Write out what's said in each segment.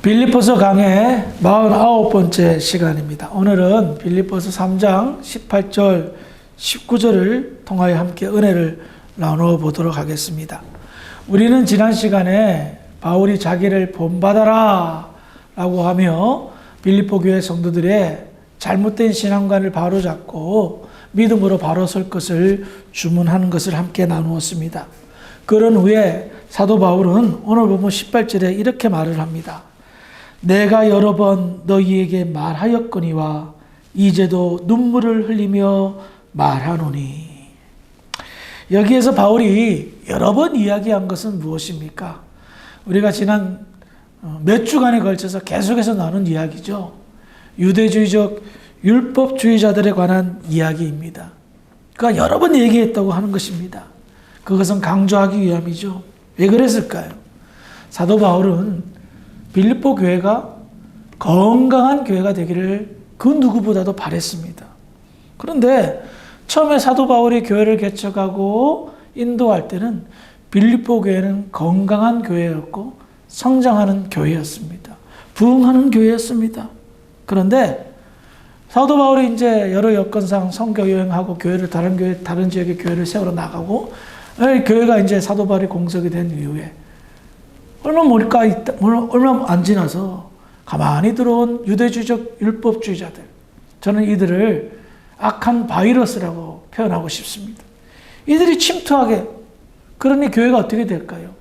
빌립보서 강의 49번째 시간입니다. 오늘은 빌립보서 3장 18절, 19절을 통하여 함께 은혜를 나누어 보도록 하겠습니다. 우리는 지난 시간에 바울이 자기를 본받아라 라고 하며 빌립보 교회 성도들의 잘못된 신앙관을 바로잡고 믿음으로 바로 설 것을 주문하는 것을 함께 나누었습니다. 그런 후에 사도 바울은 오늘 보면 18절에 이렇게 말을 합니다. 내가 여러 번 너희에게 말하였거니와 이제도 눈물을 흘리며 말하노니. 여기에서 바울이 여러 번 이야기한 것은 무엇입니까? 우리가 지난 몇 주간에 걸쳐서 계속해서 나눈 이야기죠. 유대주의적 율법주의자들에 관한 이야기입니다. 그가 여러 번 얘기했다고 하는 것입니다. 그것은 강조하기 위함이죠. 왜 그랬을까요? 사도 바울은 빌립보 교회가 건강한 교회가 되기를 그 누구보다도 바랬습니다. 그런데 처음에 사도 바울이 교회를 개척하고 인도할 때는 빌립보 교회는 건강한 교회였고 성장하는 교회였습니다. 부흥하는 교회였습니다. 그런데 사도 바울이 이제 여러 여건상 선교 여행하고 교회를 다른 지역의 교회를 세우러 나가고 교회가 이제 사도 바울이 공석이 된 이후에 얼마 안 지나서 가만히 들어온 유대주의적 율법주의자들, 저는 이들을 악한 바이러스라고 표현하고 싶습니다. 이들이 침투하게, 그러니 교회가 어떻게 될까요?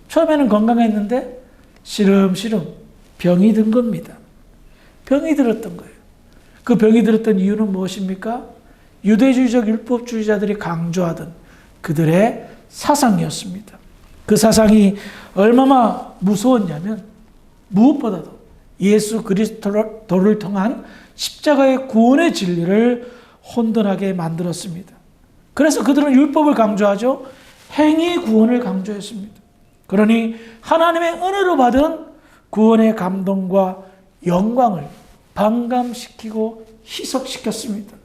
처음에는 건강했는데 시름시름 병이 든 겁니다. 병이 들었던 거예요. 그 병이 들었던 이유는 무엇입니까? 유대주의적 율법주의자들이 강조하던 그들의 사상이었습니다. 그 사상이 얼마나 무서웠냐면 무엇보다도 예수 그리스도를 통한 십자가의 구원의 진리를 혼돈하게 만들었습니다. 그래서 그들은 율법을 강조하죠. 행위 구원을 강조했습니다. 그러니 하나님의 은혜로 받은 구원의 감동과 영광을 반감시키고 희석시켰습니다.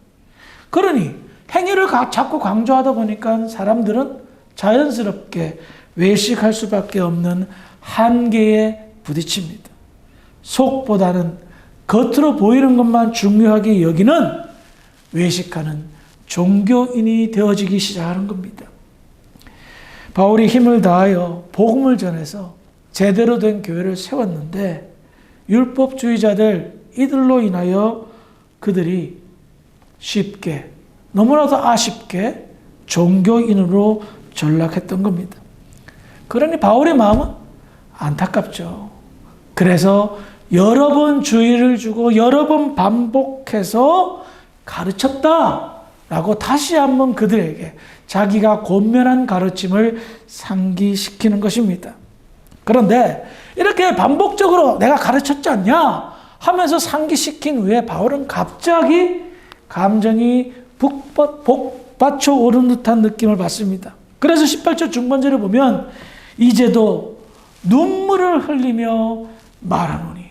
그러니 행위를 자꾸 강조하다 보니까 사람들은 자연스럽게 외식할 수밖에 없는 한계에 부딪힙니다. 속보다는 겉으로 보이는 것만 중요하게 여기는 외식하는 종교인이 되어지기 시작하는 겁니다. 바울이 힘을 다하여 복음을 전해서 제대로 된 교회를 세웠는데 율법주의자들 이들로 인하여 그들이 쉽게, 너무나도 아쉽게 종교인으로 전락했던 겁니다. 그러니 바울의 마음은 안타깝죠. 그래서 여러 번 주의를 주고 여러 번 반복해서 가르쳤다라고 다시 한번 그들에게 자기가 권면한 가르침을 상기시키는 것입니다. 그런데 이렇게 반복적으로 내가 가르쳤지 않냐 하면서 상기시킨 후에 바울은 갑자기 감정이 복받쳐 오른 듯한 느낌을 받습니다. 그래서 18절 중반절에 보면 이제도 눈물을 흘리며 말하노니.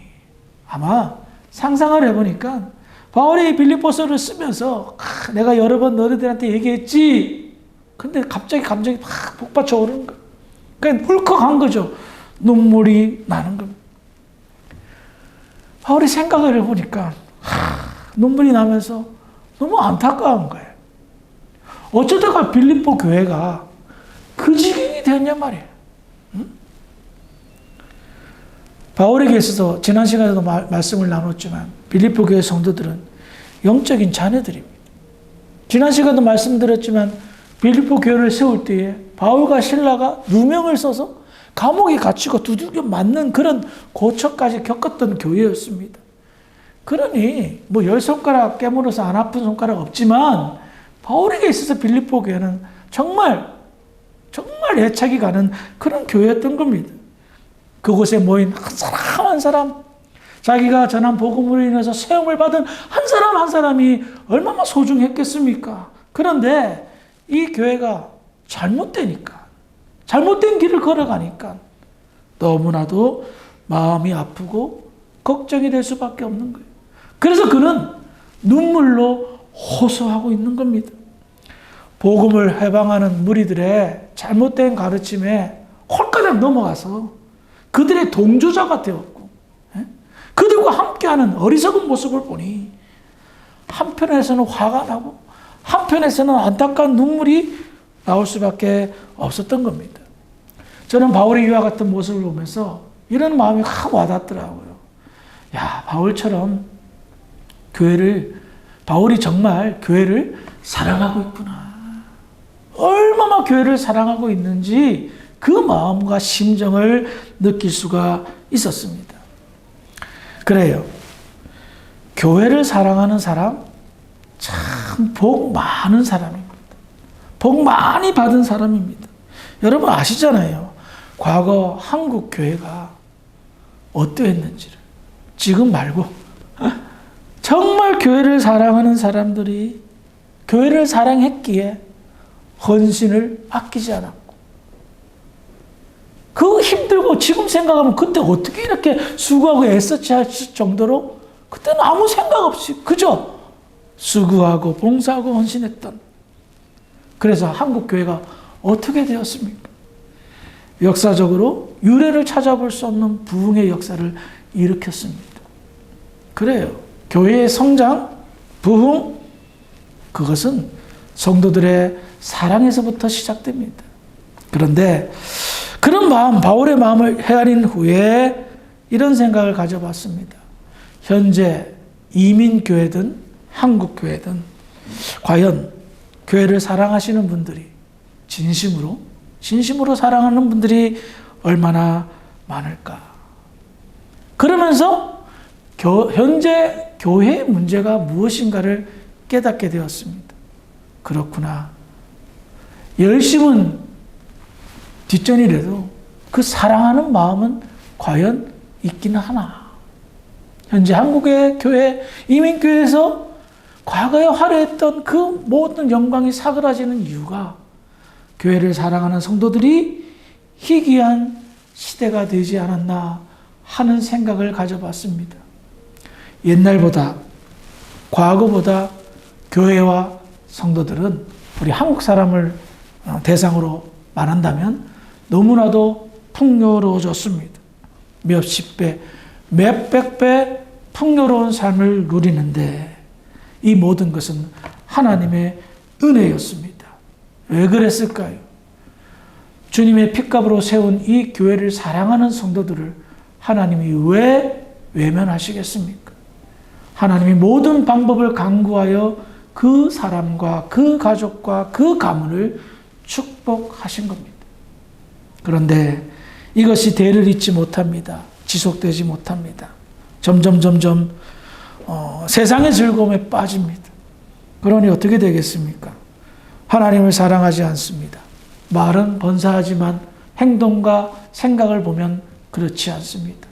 아마 상상을 해보니까 바울이 빌립보서를 쓰면서 내가 여러 번 너희들한테 얘기했지. 근데 갑자기 감정이 막 복받쳐 오르는 거예요. 그러니까 울컥한 거죠. 눈물이 나는 겁니다. 바울이 생각을 해보니까 눈물이 나면서 너무 안타까운 거예요. 어쩌다가 빌립보 교회가 그 지경이 됐냐 말이에요. 바울에게 있어서 지난 시간에도 말씀을 나눴지만 빌립보 교회 성도들은 영적인 자녀들입니다. 지난 시간도 말씀드렸지만 빌립보 교회를 세울 때에 바울과 실라가 누명을 써서 감옥에 갇히고 두들겨 맞는 그런 고초까지 겪었던 교회였습니다. 그러니 뭐 10손가락 깨물어서 안 아픈 손가락 없지만 바울에게 있어서 빌립보 교회는 정말 애착이 가는 그런 교회였던 겁니다. 그곳에 모인 한 사람 한 사람, 자기가 전한 복음으로 인해서 세움을 받은 한 사람 한 사람이 얼마나 소중했겠습니까? 그런데 이 교회가 잘못되니까, 잘못된 길을 걸어가니까 너무나도 마음이 아프고 걱정이 될 수밖에 없는 거예요. 그래서 그는 눈물로 호소하고 있는 겁니다. 복음을 해방하는 무리들의 잘못된 가르침에 홀가닥 넘어가서 그들의 동조자가 되었고 그들과 함께하는 어리석은 모습을 보니 한편에서는 화가 나고 한편에서는 안타까운 눈물이 나올 수밖에 없었던 겁니다. 저는 바울의 이와 같은 모습을 보면서 이런 마음이 확 와닿더라고요. 야, 바울이 정말 교회를 사랑하고 있구나. 얼마나 교회를 사랑하고 있는지 그 마음과 심정을 느낄 수가 있었습니다. 그래요. 교회를 사랑하는 사람, 참 복 많은 사람입니다. 복 많이 받은 사람입니다. 여러분 아시잖아요. 과거 한국 교회가 어떠했는지를. 지금 말고 정말 교회를 사랑하는 사람들이 교회를 사랑했기에 헌신을 아끼지 않았고, 그 힘들고 지금 생각하면 그때 어떻게 이렇게 수고하고 애썼지 할 정도로 그때는 아무 생각 없이 그저 수고하고 봉사하고 헌신했던, 그래서 한국 교회가 어떻게 되었습니까? 역사적으로 유례를 찾아볼 수 없는 부흥의 역사를 일으켰습니다. 그래요. 교회의 성장, 부흥, 그것은 성도들의 사랑에서부터 시작됩니다. 그런데 그런 마음, 바울의 마음을 헤아린 후에 이런 생각을 가져봤습니다. 현재 이민교회든 한국교회든 과연 교회를 사랑하시는 분들이 진심으로 사랑하는 분들이 얼마나 많을까? 그러면서 현재 교회의 문제가 무엇인가를 깨닫게 되었습니다. 그렇구나. 열심은 뒷전이라도 그 사랑하는 마음은 과연 있기는 하나. 현재 한국의 교회, 이민교회에서 과거에 화려했던 그 모든 영광이 사그라지는 이유가 교회를 사랑하는 성도들이 희귀한 시대가 되지 않았나 하는 생각을 가져봤습니다. 옛날보다, 과거보다 교회와 성도들은 우리 한국 사람을 대상으로 말한다면 너무나도 풍요로워졌습니다. 몇십 배, 몇백 배 풍요로운 삶을 누리는데 이 모든 것은 하나님의 은혜였습니다. 왜 그랬을까요? 주님의 핏값으로 세운 이 교회를 사랑하는 성도들을 하나님이 왜 외면하시겠습니까? 하나님이 모든 방법을 강구하여 그 사람과 그 가족과 그 가문을 축복하신 겁니다. 그런데 이것이 대를 잇지 못합니다. 지속되지 못합니다. 점점 세상의 즐거움에 빠집니다. 그러니 어떻게 되겠습니까? 하나님을 사랑하지 않습니다. 말은 번사하지만 행동과 생각을 보면 그렇지 않습니다.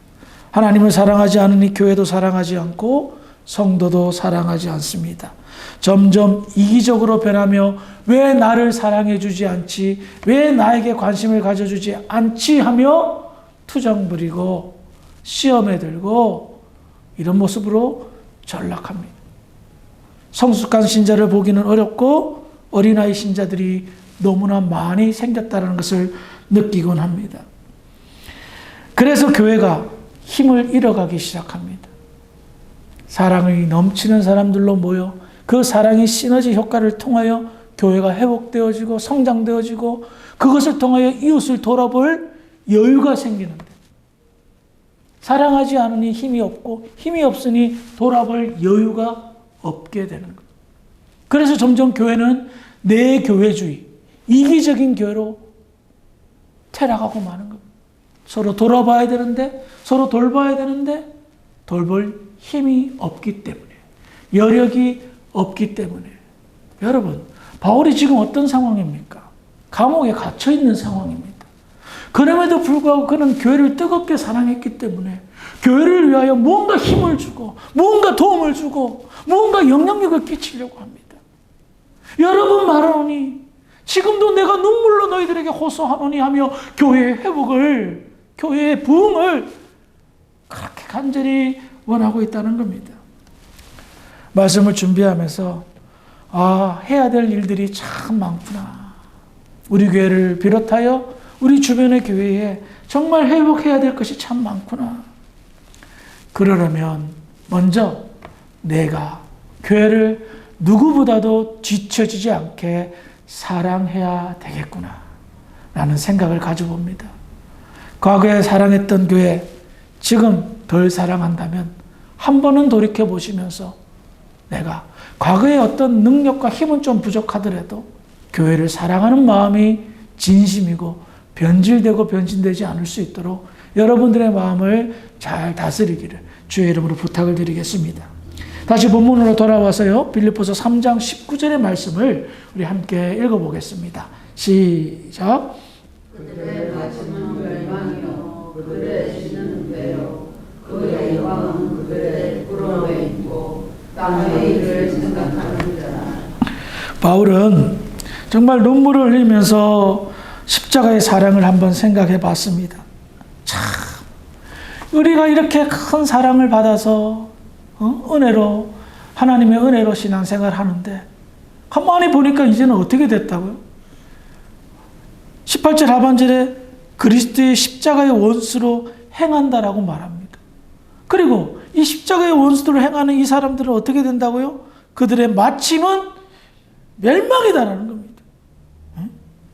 하나님을 사랑하지 않으니 교회도 사랑하지 않고 성도도 사랑하지 않습니다. 점점 이기적으로 변하며 왜 나를 사랑해 주지 않지? 왜 나에게 관심을 가져주지 않지? 하며 투정 부리고 시험에 들고 이런 모습으로 전락합니다. 성숙한 신자를 보기는 어렵고 어린아이 신자들이 너무나 많이 생겼다는 것을 느끼곤 합니다. 그래서 교회가 힘을 잃어가기 시작합니다. 사랑이 넘치는 사람들로 모여 그 사랑의 시너지 효과를 통하여 교회가 회복되어지고 성장되어지고 그것을 통하여 이웃을 돌아볼 여유가 생기는데, 사랑하지 않으니 힘이 없고 힘이 없으니 돌아볼 여유가 없게 되는 거예요. 그래서 점점 교회는 내 교회주의, 이기적인 교회로 퇴락하고 마는 겁니다. 서로 돌아봐야 되는데, 서로 돌봐야 되는데 돌볼 힘이 없기 때문에, 여력이 없기 때문에. 여러분, 바울이 지금 어떤 상황입니까? 감옥에 갇혀 있는 상황입니다. 그럼에도 불구하고 그는 교회를 뜨겁게 사랑했기 때문에 교회를 위하여 무언가 힘을 주고 무언가 도움을 주고 무언가 영향력을 끼치려고 합니다. 여러분 말하노니 지금도 내가 눈물로 너희들에게 호소하노니 하며 교회의 회복을, 교회의 부흥을 그렇게 간절히 원하고 있다는 겁니다. 말씀을 준비하면서 해야 될 일들이 참 많구나. 우리 교회를 비롯하여 우리 주변의 교회에 정말 회복해야 될 것이 참 많구나. 그러려면 먼저 내가 교회를 누구보다도 뒤처지지 않게 사랑해야 되겠구나 라는 생각을 가져봅니다. 과거에 사랑했던 교회, 지금 덜 사랑한다면 한 번은 돌이켜보시면서 내가 과거의 어떤 능력과 힘은 좀 부족하더라도 교회를 사랑하는 마음이 진심이고 변질되고 변진되지 않을 수 있도록 여러분들의 마음을 잘 다스리기를 주의 이름으로 부탁을 드리겠습니다. 다시 본문으로 돌아와서요. 빌립보서 3장 19절의 말씀을 우리 함께 읽어보겠습니다. 시작. 그들의 마침은 멸망이요 그들의 씨는 배요 그의 영광은 그들의 부러움에 있고 땅의 일을 생각하는 자라. 바울은 정말 눈물을 흘리면서 십자가의 사랑을 한번 생각해 봤습니다. 참, 우리가 이렇게 큰 사랑을 받아서 은혜로, 하나님의 은혜로 신앙생활을 하는데 가만히 보니까 이제는 어떻게 됐다고요? 18절 하반절에 그리스도의 십자가의 원수로 행한다라고 말합니다. 그리고 이 십자가의 원수로 행하는 이 사람들은 어떻게 된다고요? 그들의 마침은 멸망이다라는 겁니다.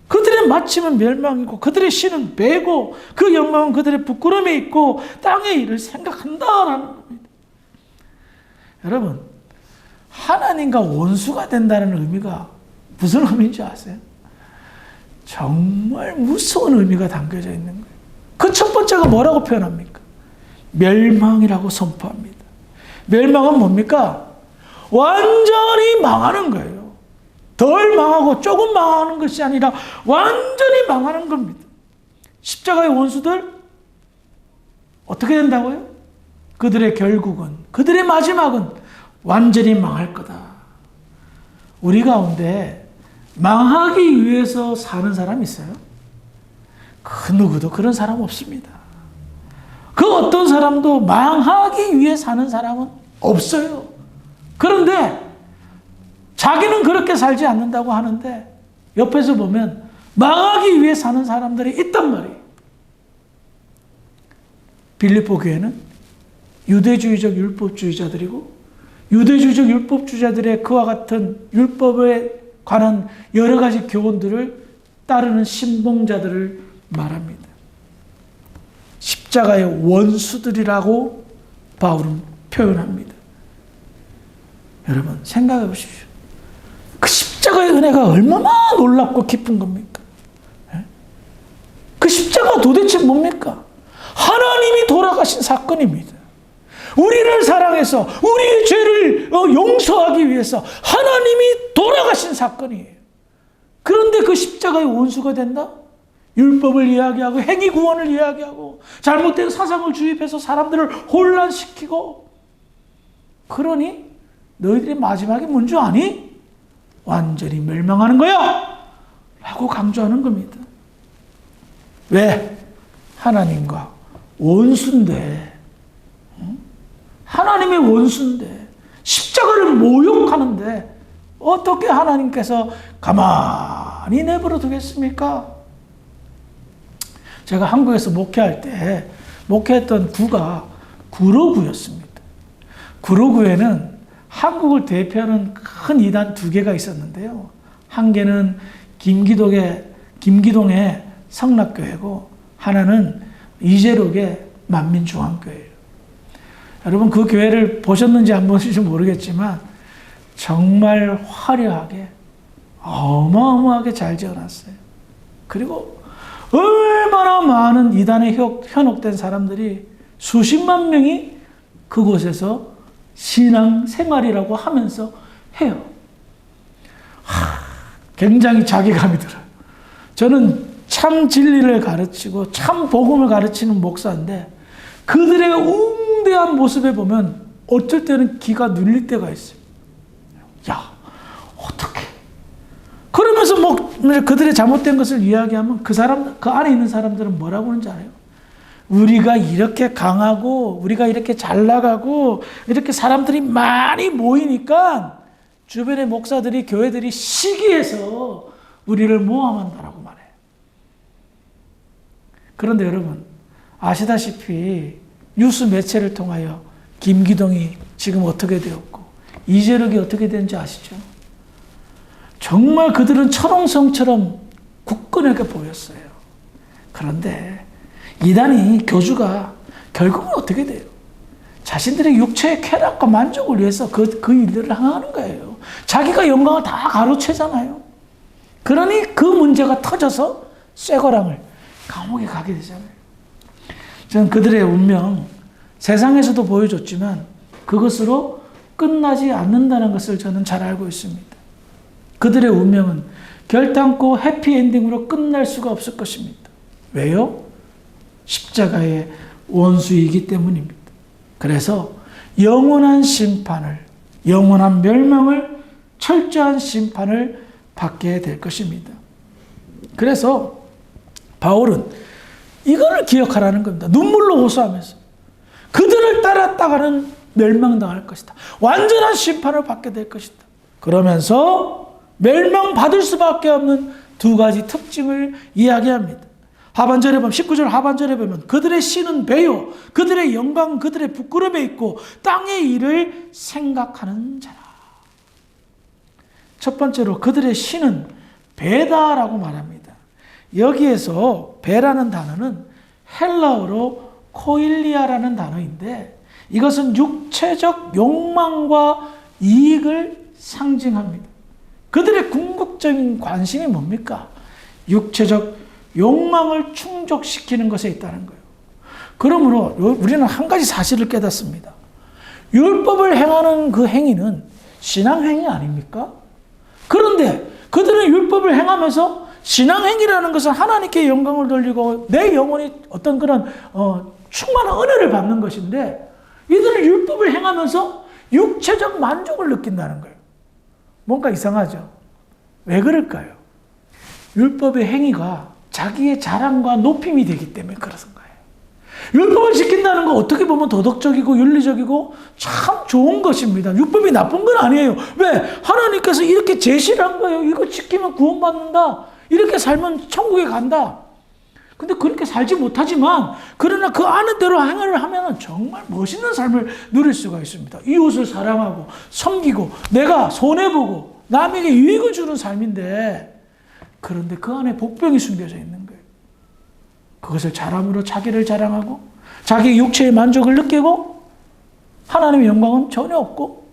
그들의 마침은 멸망이고 그들의 씨는 배고 그 영광은 그들의 부끄러움에 있고 땅의 일을 생각한다라는 겁니다. 여러분, 하나님과 원수가 된다는 의미가 무슨 의미인지 아세요? 정말 무서운 의미가 담겨져 있는 거예요. 그 첫 번째가 뭐라고 표현합니까? 멸망이라고 선포합니다. 멸망은 뭡니까? 완전히 망하는 거예요. 덜 망하고 조금 망하는 것이 아니라 완전히 망하는 겁니다. 십자가의 원수들 어떻게 된다고요? 그들의 결국은, 그들의 마지막은 완전히 망할 거다. 우리 가운데 망하기 위해서 사는 사람 있어요? 그 누구도 그런 사람 없습니다. 그 어떤 사람도 망하기 위해 사는 사람은 없어요. 그런데 자기는 그렇게 살지 않는다고 하는데 옆에서 보면 망하기 위해 사는 사람들이 있단 말이에요. 빌립보 교회는 유대주의적 율법주의자들이고 유대주의적 율법주의자들의 그와 같은 율법에 관한 여러 가지 교훈들을 따르는 신봉자들을 말합니다. 십자가의 원수들이라고 바울은 표현합니다. 여러분 생각해 보십시오. 그 십자가의 은혜가 얼마나 놀랍고 깊은 겁니까? 그 십자가 도대체 뭡니까? 하나님이 돌아가신 사건입니다. 우리를 사랑해서 우리의 죄를 용서하기 위해서 하나님이 돌아가신 사건이에요. 그런데 그 십자가의 원수가 된다? 율법을 이야기하고 행위 구원을 이야기하고 잘못된 사상을 주입해서 사람들을 혼란시키고 그러니 너희들의 마지막이 뭔 줄 아니? 완전히 멸망하는 거야! 라고 강조하는 겁니다. 왜? 하나님과 원수인데, 하나님의 원수인데, 십자가를 모욕하는데, 어떻게 하나님께서 가만히 내버려 두겠습니까? 제가 한국에서 목회할 때, 목회했던 구가 구로구였습니다. 구로구에는 한국을 대표하는 큰 이단 두 개가 있었는데요. 한 개는 김기동의 성락교회고 하나는 이재록의 만민중앙교회예요. 여러분 그 교회를 보셨는지 안 보셨는지 모르겠지만 정말 화려하게 어마어마하게 잘 지어놨어요. 그리고 얼마나 많은 이단에 현혹된 사람들이 수십만 명이 그곳에서 신앙 생활이라고 하면서 해요. 굉장히 자괴감이 들어요. 저는 참 진리를 가르치고 참 복음을 가르치는 목사인데 그들의 웅대한 모습에 보면 어쩔 때는 기가 눌릴 때가 있어요. 야, 어떡해. 그러면서 그들의 잘못된 것을 이야기하면 그 안에 있는 사람들은 뭐라고 하는지 알아요? 우리가 이렇게 강하고 우리가 이렇게 잘 나가고 이렇게 사람들이 많이 모이니까 주변의 목사들이 교회들이 시기해서 우리를 모함한다라고 말해요. 그런데 여러분 아시다시피 뉴스 매체를 통하여 김기동이 지금 어떻게 되었고 이재력이 어떻게 되는지 아시죠? 정말 그들은 철옹성처럼 굳건하게 보였어요. 그런데 이단이 교주가 결국은 어떻게 돼요? 자신들의 육체의 쾌락과 만족을 위해서 그 일들을 행하는 거예요. 자기가 영광을 다 가로채잖아요. 그러니 그 문제가 터져서 쇠고랑을 감옥에 가게 되잖아요. 저는 그들의 운명, 세상에서도 보여줬지만 그것으로 끝나지 않는다는 것을 저는 잘 알고 있습니다. 그들의 운명은 결단코 해피엔딩으로 끝날 수가 없을 것입니다. 왜요? 십자가의 원수이기 때문입니다. 그래서 영원한 심판을, 영원한 멸망을, 철저한 심판을 받게 될 것입니다. 그래서 바울은 이거를 기억하라는 겁니다. 눈물로 호소하면서 그들을 따랐다가는 멸망당할 것이다. 완전한 심판을 받게 될 것이다. 그러면서 멸망받을 수밖에 없는 두 가지 특징을 이야기합니다. 하반절에 보면 19절 하반절에 보면 그들의 신은 배요 그들의 영광은 그들의 부끄러움에 있고 땅의 일을 생각하는 자라. 첫 번째로 그들의 신은 배다라고 말합니다. 여기에서 배라는 단어는 헬라어로 코일리아라는 단어인데 이것은 육체적 욕망과 이익을 상징합니다. 그들의 궁극적인 관심이 뭡니까? 육체적 욕망을 충족시키는 것에 있다는 거예요. 그러므로 우리는 한 가지 사실을 깨닫습니다. 율법을 행하는 그 행위는 신앙행위 아닙니까? 그런데 그들은 율법을 행하면서 신앙행위라는 것은 하나님께 영광을 돌리고 내 영혼이 어떤 그런 충만한 은혜를 받는 것인데 이들은 율법을 행하면서 육체적 만족을 느낀다는 거예요. 뭔가 이상하죠? 왜 그럴까요? 율법의 행위가 자기의 자랑과 높임이 되기 때문에 그런 거예요. 율법을 지킨다는 건 어떻게 보면 도덕적이고 윤리적이고 참 좋은 것입니다. 율법이 나쁜 건 아니에요. 왜? 하나님께서 이렇게 제시를 한 거예요. 이거 지키면 구원받는다. 이렇게 살면 천국에 간다. 근데 그렇게 살지 못하지만 그러나 그 아는 대로 행위를 하면 정말 멋있는 삶을 누릴 수가 있습니다. 이웃을 사랑하고 섬기고 내가 손해보고 남에게 유익을 주는 삶인데 그런데 그 안에 복병이 숨겨져 있는 거예요. 그것을 잘함으로 자기를 자랑하고 자기 육체의 만족을 느끼고 하나님의 영광은 전혀 없고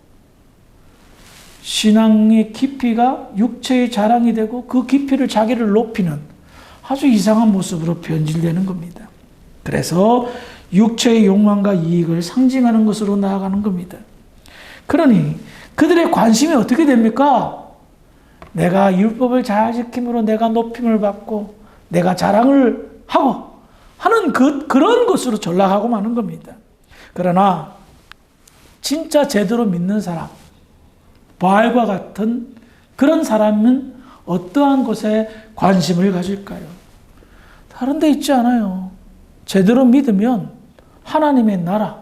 신앙의 깊이가 육체의 자랑이 되고 그 깊이를 자기를 높이는 아주 이상한 모습으로 변질되는 겁니다. 그래서 육체의 욕망과 이익을 상징하는 것으로 나아가는 겁니다. 그러니 그들의 관심이 어떻게 됩니까? 내가 율법을 잘 지킴으로 내가 높임을 받고 내가 자랑을 하고 하는 그런 것으로 전락하고 마는 겁니다. 그러나 진짜 제대로 믿는 사람, 바알과 같은 그런 사람은 어떠한 것에 관심을 가질까요? 다른 데 있지 않아요. 제대로 믿으면 하나님의 나라,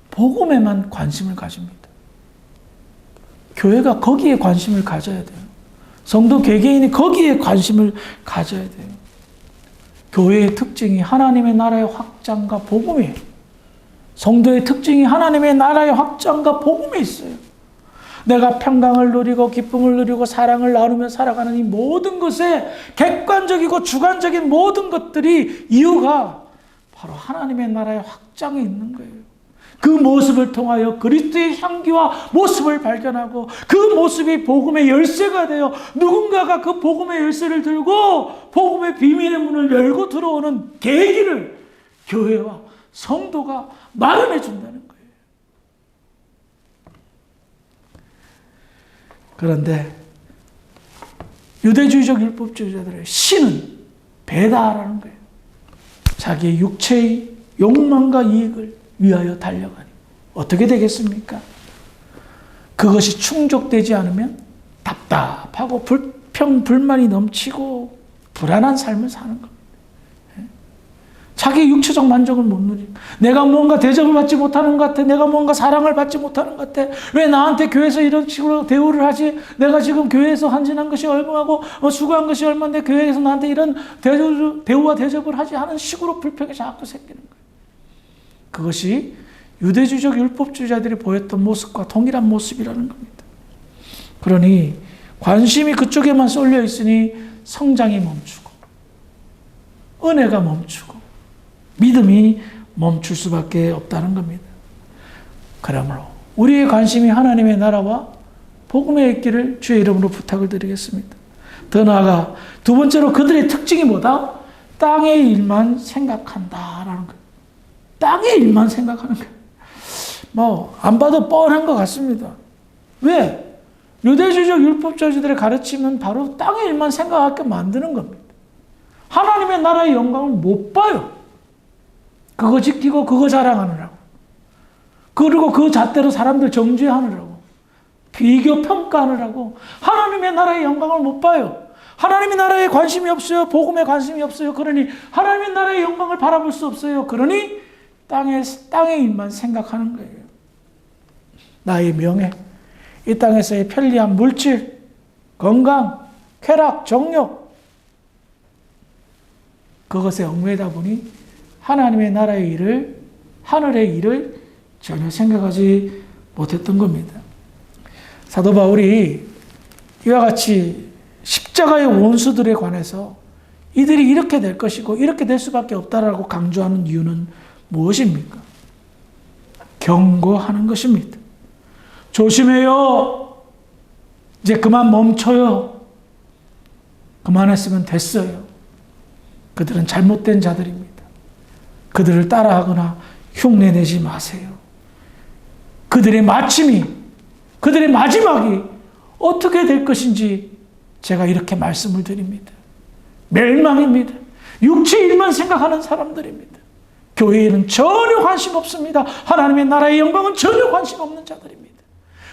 복음에만 관심을 가집니다. 교회가 거기에 관심을 가져야 돼요. 성도 개개인이 거기에 관심을 가져야 돼요. 교회의 특징이 하나님의 나라의 확장과 복음이에요. 성도의 특징이 하나님의 나라의 확장과 복음에 있어요. 내가 평강을 누리고 기쁨을 누리고 사랑을 나누며 살아가는 이 모든 것에 객관적이고 주관적인 모든 것들이 이유가 바로 하나님의 나라의 확장에 있는 거예요. 그 모습을 통하여 그리스도의 향기와 모습을 발견하고 그 모습이 복음의 열쇠가 되어 누군가가 그 복음의 열쇠를 들고 복음의 비밀의 문을 열고 들어오는 계기를 교회와 성도가 마련해 준다는 거예요. 그런데 유대주의적 율법주의자들의 신은 배다라는 거예요. 자기의 육체의 욕망과 이익을 위하여 달려가니 어떻게 되겠습니까? 그것이 충족되지 않으면 답답하고 불평불만이 넘치고 불안한 삶을 사는 겁니다. 자기 육체적 만족을 못 누리고 내가 뭔가 대접을 받지 못하는 것 같아. 내가 뭔가 사랑을 받지 못하는 것 같아. 왜 나한테 교회에서 이런 식으로 대우를 하지? 내가 지금 교회에서 헌신한 것이 얼마고 수고한 것이 얼마인데 교회에서 나한테 이런 대우와 대접을 하지 하는 식으로 불평이 자꾸 생기는 거예요. 그것이 유대주의적 율법주의자들이 보였던 모습과 동일한 모습이라는 겁니다. 그러니 관심이 그쪽에만 쏠려 있으니 성장이 멈추고 은혜가 멈추고 믿음이 멈출 수밖에 없다는 겁니다. 그러므로 우리의 관심이 하나님의 나라와 복음에 있기를 주의 이름으로 부탁을 드리겠습니다. 더 나아가 두 번째로 그들의 특징이 뭐다? 땅의 일만 생각한다라는 거예요. 땅의 일만 생각하는 거예요. 안 봐도 뻔한 것 같습니다. 왜? 유대주의적 율법주의자들의 가르침은 바로 땅의 일만 생각하게 만드는 겁니다. 하나님의 나라의 영광을 못 봐요. 그거 지키고 그거 자랑하느라고. 그리고 그 잣대로 사람들 정죄하느라고. 비교 평가하느라고. 하나님의 나라의 영광을 못 봐요. 하나님의 나라에 관심이 없어요. 복음에 관심이 없어요. 그러니 하나님의 나라의 영광을 바라볼 수 없어요. 그러니 땅의 일만 생각하는 거예요. 나의 명예, 이 땅에서의 편리한 물질, 건강, 쾌락, 정욕, 그것에 얽매이다 보니 하나님의 나라의 일을, 하늘의 일을 전혀 생각하지 못했던 겁니다. 사도 바울이 이와 같이 십자가의 원수들에 관해서 이들이 이렇게 될 것이고 이렇게 될 수밖에 없다라고 강조하는 이유는 무엇입니까? 경고하는 것입니다. 조심해요. 이제 그만 멈춰요. 그만했으면 됐어요. 그들은 잘못된 자들입니다. 그들을 따라하거나 흉내내지 마세요. 그들의 마침이, 그들의 마지막이 어떻게 될 것인지 제가 이렇게 말씀을 드립니다. 멸망입니다. 육체 일만 생각하는 사람들입니다. 교회에는 전혀 관심 없습니다. 하나님의 나라의 영광은 전혀 관심 없는 자들입니다.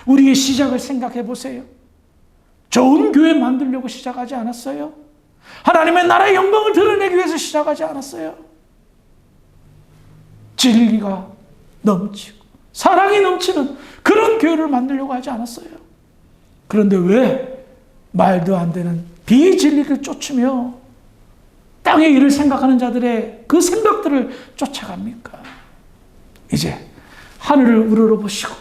우리의 시작을 생각해 보세요. 좋은 교회 만들려고 시작하지 않았어요? 하나님의 나라의 영광을 드러내기 위해서 시작하지 않았어요? 진리가 넘치고 사랑이 넘치는 그런 교회를 만들려고 하지 않았어요? 그런데 왜 말도 안 되는 비진리를 쫓으며 땅의 일을 생각하는 자들의 그 생각들을 쫓아갑니까? 이제 하늘을 우러러보시고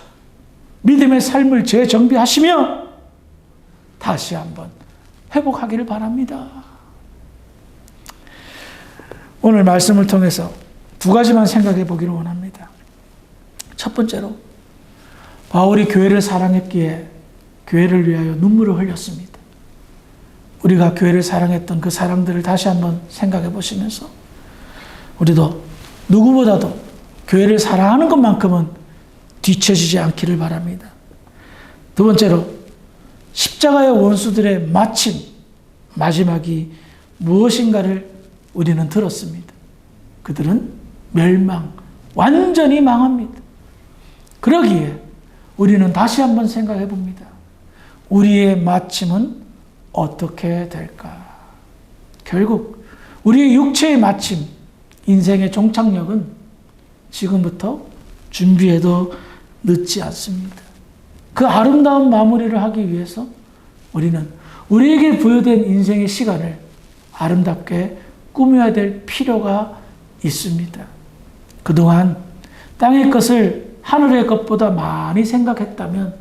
믿음의 삶을 재정비하시며 다시 한번 회복하기를 바랍니다. 오늘 말씀을 통해서 두 가지만 생각해 보기를 원합니다. 첫 번째로 바울이 교회를 사랑했기에 교회를 위하여 눈물을 흘렸습니다. 우리가 교회를 사랑했던 그 사랑들을 다시 한번 생각해 보시면서 우리도 누구보다도 교회를 사랑하는 것만큼은 뒤처지지 않기를 바랍니다. 두 번째로 십자가의 원수들의 마지막이 무엇인가를 우리는 들었습니다. 그들은 멸망, 완전히 망합니다. 그러기에 우리는 다시 한번 생각해 봅니다. 우리의 마침은 어떻게 될까? 결국 우리의 육체의 마침, 인생의 종착역은 지금부터 준비해도 늦지 않습니다. 그 아름다운 마무리를 하기 위해서 우리는 우리에게 부여된 인생의 시간을 아름답게 꾸며야 될 필요가 있습니다. 그동안 땅의 것을 하늘의 것보다 많이 생각했다면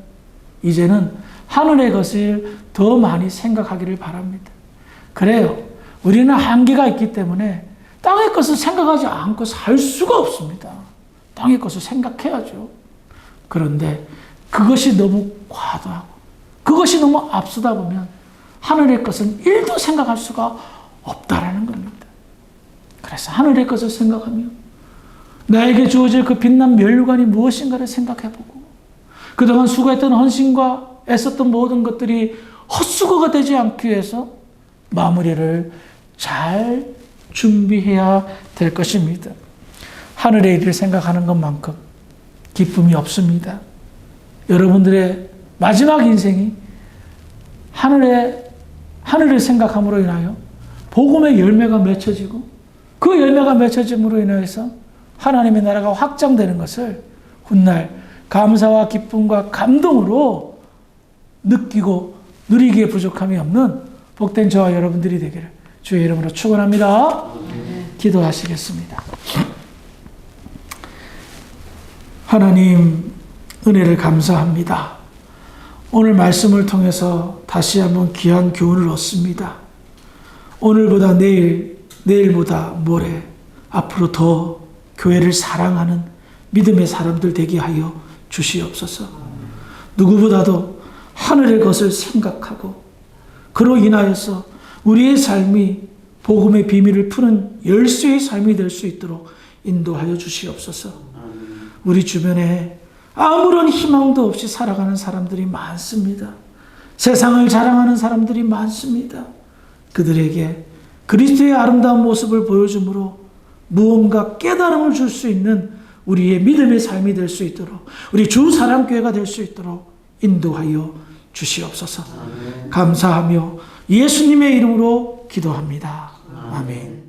이제는 하늘의 것을 더 많이 생각하기를 바랍니다. 그래요. 우리는 한계가 있기 때문에 땅의 것을 생각하지 않고 살 수가 없습니다. 땅의 것을 생각해야죠. 그런데 그것이 너무 과도하고 그것이 너무 앞서다 보면 하늘의 것은 1도 생각할 수가 없다라는 겁니다. 그래서 하늘의 것을 생각하며 나에게 주어질 그 빛난 멸류관이 무엇인가를 생각해보고 그동안 수고했던 헌신과 애썼던 모든 것들이 헛수고가 되지 않기 위해서 마무리를 잘 준비해야 될 것입니다. 하늘의 일을 생각하는 것만큼 기쁨이 없습니다. 여러분들의 마지막 인생이 하늘을 생각함으로 인하여 복음의 열매가 맺혀지고 그 열매가 맺혀짐으로 인해서 하나님의 나라가 확장되는 것을 훗날 감사와 기쁨과 감동으로 느끼고 누리기에 부족함이 없는 복된 저와 여러분들이 되기를 주의 이름으로 축원합니다. 기도하시겠습니다. 하나님 은혜를 감사합니다. 오늘 말씀을 통해서 다시 한번 귀한 교훈을 얻습니다. 오늘보다 내일, 내일보다 모레, 앞으로 더 교회를 사랑하는 믿음의 사람들 되게 하여 주시옵소서. 누구보다도 하늘의 것을 생각하고 그로 인하여서 우리의 삶이 복음의 비밀을 푸는 열쇠의 삶이 될 수 있도록 인도하여 주시옵소서. 우리 주변에 아무런 희망도 없이 살아가는 사람들이 많습니다. 세상을 자랑하는 사람들이 많습니다. 그들에게 그리스도의 아름다운 모습을 보여줌으로 무언가 깨달음을 줄 수 있는 우리의 믿음의 삶이 될 수 있도록, 우리 주 사랑교회가 될 수 있도록 인도하여 주시옵소서. 감사하며 예수님의 이름으로 기도합니다. 아멘.